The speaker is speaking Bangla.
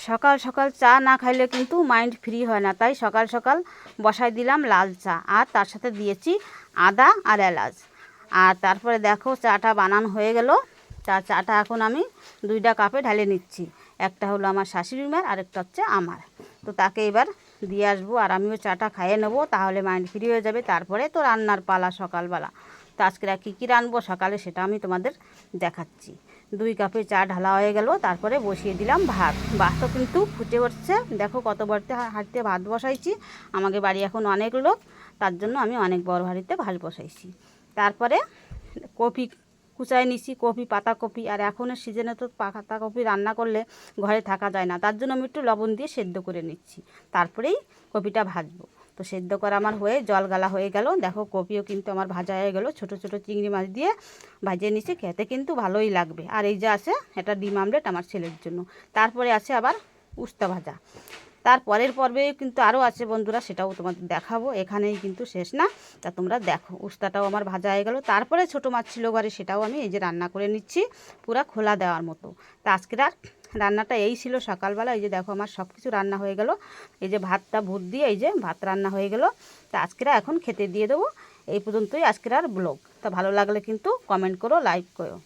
সকাল সকাল চা না খাইলে কিন্তু মাইন্ড ফ্রি হয় না, তাই সকাল সকাল বসাই দিলাম লাল চা, আর তার সাথে দিয়েছি আদা আর এলাচ। আর তারপরে দেখো চাটা বানানো হয়ে গেল। চাটা এখন আমি 2টা কাপে ঢালে নিচ্ছি। একটা হলো আমার শাশুড়ি মার, আরেকটা হচ্ছে আমার। তো তাকে এবার দিয়ে আসবো, আর আমিও চাটা খাইয়ে নেবো, তাহলে মাইন্ড ফ্রি হয়ে যাবে। তারপরে তো রান্নার পালা সকালবেলা। তো আজকে কী কী রানবো সকালে সেটা আমি তোমাদের দেখাচ্ছি। 2 কাপে চা ঢালা হয়ে গেল, তারপরে বসিয়ে দিলাম ভাতও কিন্তু ফুটে উঠছে। দেখো কত বড় হাঁড়িতে ভাত বসাইছি। আমাকে বাড়ি এখন অনেক লোক, তার জন্য আমি অনেক বড় হাঁড়িতে ভাত বসাইছি। তারপরে কপি কুচাই নিছি, পাতাকপি। আর এখনের সিজনে তো পাতাকপি রান্না করলে ঘরে থাকা যায় না, তার জন্য আমি একটু লবণ দিয়ে সেদ্ধ করে নিচ্ছি, তারপরেই কপিটা ভাজবো। তো সেদ্ধ করা আমার হয়ে জল গালা হয়ে গেল। দেখো কপিও কিন্তু আমার ভাজা হয়ে গেল, ছোট ছোট চিংড়ি মাছ দিয়ে ভাজিয়ে নিচ্ছি, খেতে কিন্তু ভালোই লাগবে। আর এই যে আছে এটা ডিম আমলেট আমার ছেলের জন্য। তারপরে আছে আবার উস্তা ভাজা। তারপরের পর্বে কিন্তু আরও আছে বন্ধুরা, সেটাও তোমাদের দেখাবো, এখানেই কিন্তু শেষ না। তা তোমরা দেখো, উস্তাটাও আমার ভাজা হয়ে গেল। তারপরে ছোটো মাছ ছিল ঘরে, সেটাও আমি এই যে রান্না করে নিচ্ছি, পুরো খোলা দেওয়ার মতো। তা আজকের আর রান্নাটা এই ছিল সকালবেলা। এই যে দেখো আমার সব কিছু রান্না হয়ে গেল। এই যে ভাতটা ভূত দিয়ে এই যে ভাত রান্না হয়ে গেল। তা আজকেরা এখন খেতে দিয়ে দেবো। এই পর্যন্তই আজকের আর ব্লগ। তা ভালো লাগলে কিন্তু কমেন্ট করো, লাইক করো।